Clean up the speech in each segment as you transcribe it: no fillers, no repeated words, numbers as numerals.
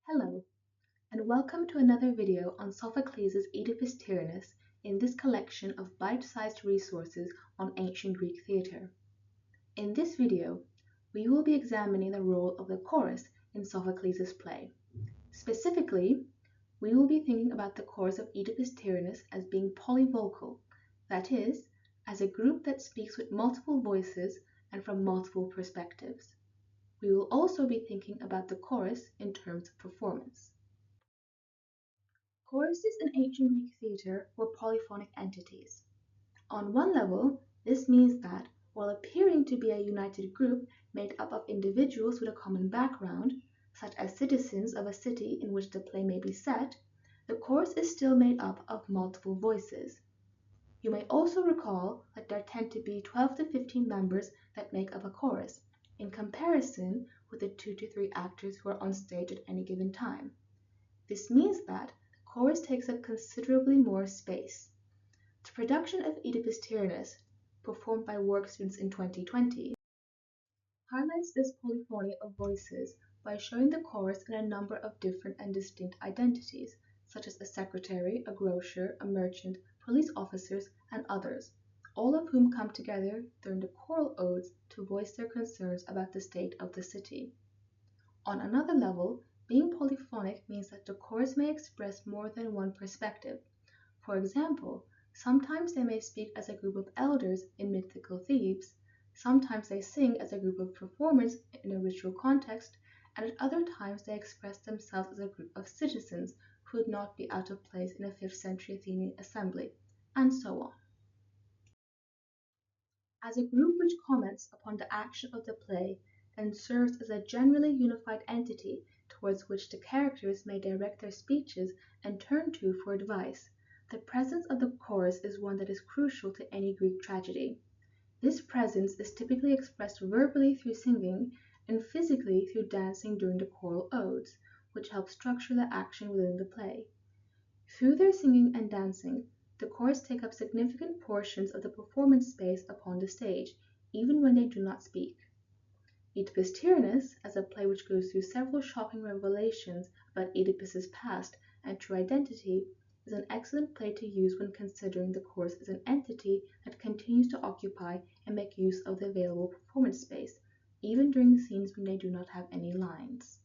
Hello, and welcome to another video on Sophocles' Oedipus Tyrannus in this collection of bite-sized resources on ancient Greek theatre. In this video, we will be examining the role of the chorus in Sophocles' play. Specifically, we will be thinking about the chorus of Oedipus Tyrannus as being polyvocal, that is, as a group that speaks with multiple voices and from multiple perspectives. We will also be thinking about the chorus in terms of performance. Choruses in ancient Greek theatre were polyphonic entities. On one level, this means that, while appearing to be a united group made up of individuals with a common background, such as citizens of a city in which the play may be set, the chorus is still made up of multiple voices. You may also recall that there tend to be 12 to 15 members that make up a chorus, in comparison with the 2 to 3 actors who are on stage at any given time. This means that the chorus takes up considerably more space. The production of Oedipus Tyrannus, performed by work students in 2020, highlights this polyphony of voices by showing the chorus in a number of different and distinct identities, such as a secretary, a grocer, a merchant, police officers, and others, all of whom come together during the choral odes to voice their concerns about the state of the city. On another level, being polyphonic means that the chorus may express more than one perspective. For example, sometimes they may speak as a group of elders in mythical Thebes, sometimes they sing as a group of performers in a ritual context, and at other times they express themselves as a group of citizens who would not be out of place in a 5th century Athenian assembly, and so on. As a group which comments upon the action of the play and serves as a generally unified entity towards which the characters may direct their speeches and turn to for advice, the presence of the chorus is one that is crucial to any Greek tragedy. This presence is typically expressed verbally through singing and physically through dancing during the choral odes, which help structure the action within the play. Through their singing and dancing, the chorus take up significant portions of the performance space upon the stage, even when they do not speak. Oedipus Tyrannus, as a play which goes through several shocking revelations about Oedipus's past and true identity, is an excellent play to use when considering the chorus as an entity that continues to occupy and make use of the available performance space, even during scenes when they do not have any lines.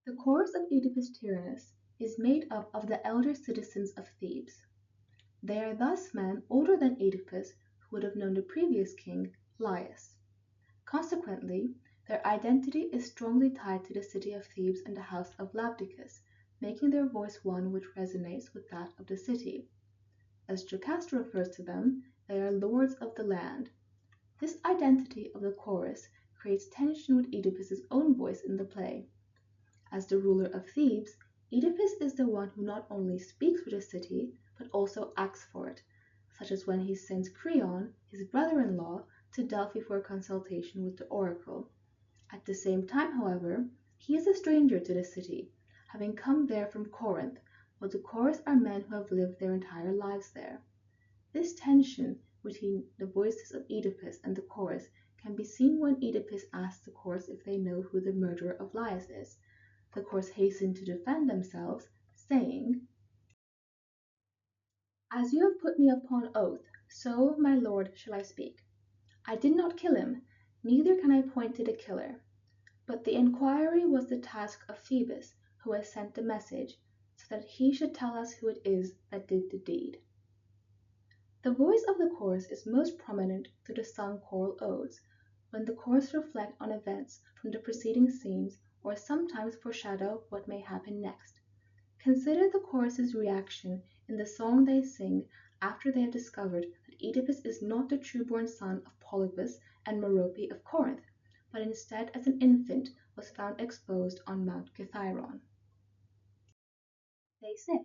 The chorus of Oedipus Tyrannus is made up of the elder citizens of Thebes. They are thus men older than Oedipus who would have known the previous king, Laius. Consequently, their identity is strongly tied to the city of Thebes and the house of Labdicus, making their voice one which resonates with that of the city. As Jocasta refers to them, they are lords of the land. This identity of the chorus creates tension with Oedipus's own voice in the play. As the ruler of Thebes, Oedipus is the one who not only speaks for the city, but also acts for it, such as when he sends Creon, his brother-in-law, to Delphi for a consultation with the oracle. At the same time, however, he is a stranger to the city, having come there from Corinth, while the chorus are men who have lived their entire lives there. This tension between the voices of Oedipus and the chorus can be seen when Oedipus asks the chorus if they know who the murderer of Laius is. The chorus hasten to defend themselves, saying, "As you have put me upon oath, so, my lord, shall I speak. I did not kill him, neither can I point to the killer. But the inquiry was the task of Phoebus, who has sent the message, so that he should tell us who it is that did the deed." The voice of the chorus is most prominent through the sung choral odes, when the chorus reflect on events from the preceding scenes or sometimes foreshadow what may happen next. Consider the chorus's reaction in the song they sing after they have discovered that Oedipus is not the true-born son of Polybus and Merope of Corinth, but instead as an infant was found exposed on Mount Kithaeron. They say,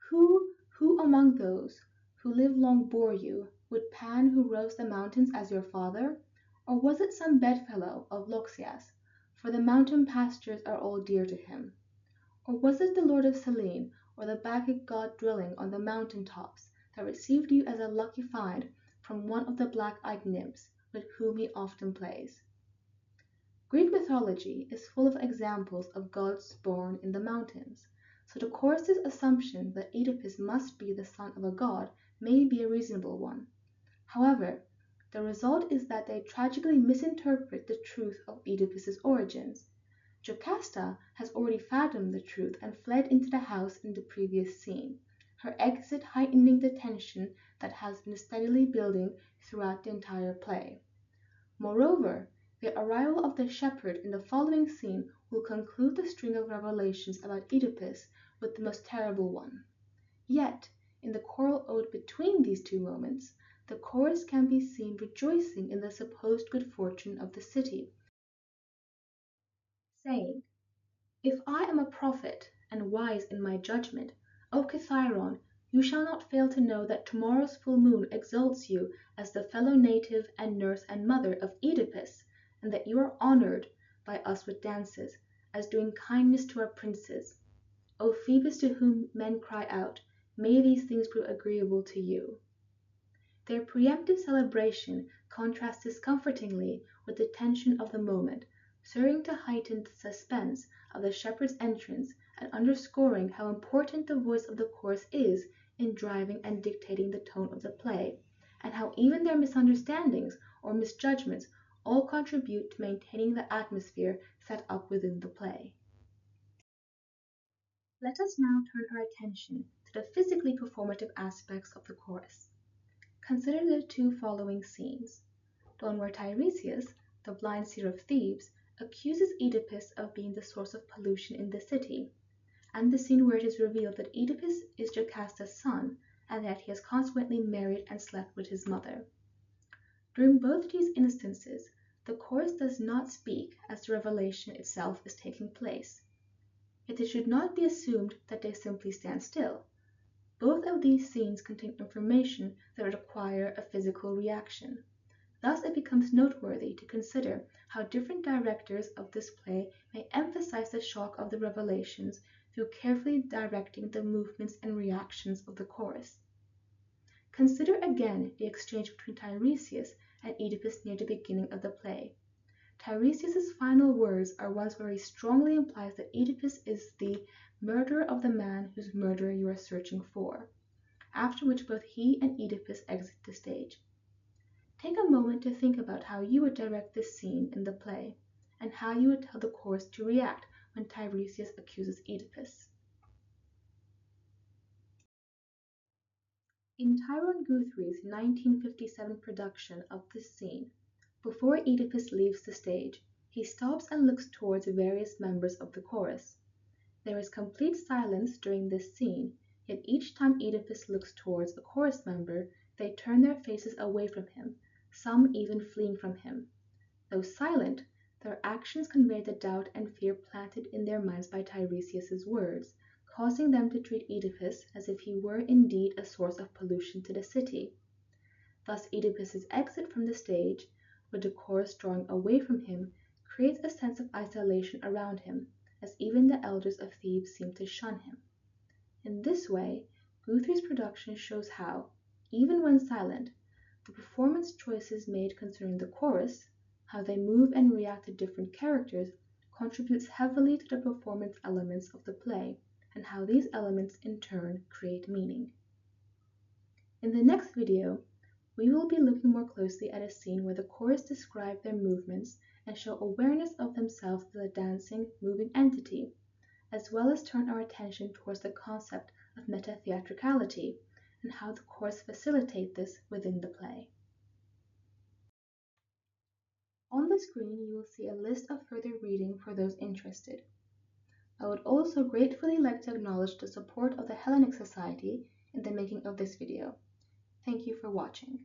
Who among those who live long bore you, would Pan who rose the mountains as your father? Or was it some bedfellow of Loxias, for the mountain pastures are all dear to him? Or was it the lord of Selene, or the Bacchic god dwelling on the mountain tops, that received you as a lucky find from one of the black-eyed nymphs with whom he often plays? Greek mythology is full of examples of gods born in the mountains, so the chorus's assumption that Oedipus must be the son of a god may be a reasonable one. However, the result is that they tragically misinterpret the truth of Oedipus's origins. Jocasta has already fathomed the truth and fled into the house in the previous scene, her exit heightening the tension that has been steadily building throughout the entire play. Moreover, the arrival of the shepherd in the following scene will conclude the string of revelations about Oedipus with the most terrible one. Yet, in the choral ode between these two moments, the chorus can be seen rejoicing in the supposed good fortune of the city, saying, "If I am a prophet, and wise in my judgment, O Cithaeron, you shall not fail to know that tomorrow's full moon exalts you as the fellow native and nurse and mother of Oedipus, and that you are honored by us with dances, as doing kindness to our princes. O Phoebus, to whom men cry out, may these things prove agreeable to you." Their preemptive celebration contrasts discomfortingly with the tension of the moment, serving to heighten the suspense of the shepherd's entrance and underscoring how important the voice of the chorus is in driving and dictating the tone of the play, and how even their misunderstandings or misjudgments all contribute to maintaining the atmosphere set up within the play. Let us now turn our attention to the physically performative aspects of the chorus. Consider the two following scenes: the one where Tiresias, the blind seer of Thebes, accuses Oedipus of being the source of pollution in the city, and the scene where it is revealed that Oedipus is Jocasta's son, and that he has consequently married and slept with his mother. During both these instances, the chorus does not speak as the revelation itself is taking place. Yet it should not be assumed that they simply stand still. Both of these scenes contain information that require a physical reaction. Thus it becomes noteworthy to consider how different directors of this play may emphasize the shock of the revelations through carefully directing the movements and reactions of the chorus. Consider again the exchange between Tiresias and Oedipus near the beginning of the play. Tiresias's final words are ones where he strongly implies that Oedipus is the murderer of the man whose murderer you are searching for, after which both he and Oedipus exit the stage. Take a moment to think about how you would direct this scene in the play, and how you would tell the chorus to react when Tiresias accuses Oedipus. In Tyrone Guthrie's 1957 production of this scene, before Oedipus leaves the stage, he stops and looks towards various members of the chorus. There is complete silence during this scene, yet each time Oedipus looks towards a chorus member, they turn their faces away from him, some even fleeing from him. Though silent, their actions convey the doubt and fear planted in their minds by Tiresias's words, causing them to treat Oedipus as if he were indeed a source of pollution to the city. Thus Oedipus's exit from the stage, with the chorus drawing away from him, creates a sense of isolation around him, as even the elders of Thebes seem to shun him. In this way, Guthrie's production shows how, even when silent, the performance choices made concerning the chorus, how they move and react to different characters, contributes heavily to the performance elements of the play, and how these elements in turn create meaning. In the next video, we will be looking more closely at a scene where the chorus describe their movements and show awareness of themselves as a dancing, moving entity, as well as turn our attention towards the concept of meta-theatricality and how the chorus facilitate this within the play. On the screen, you will see a list of further reading for those interested. I would also gratefully like to acknowledge the support of the Hellenic Society in the making of this video. Thank you for watching.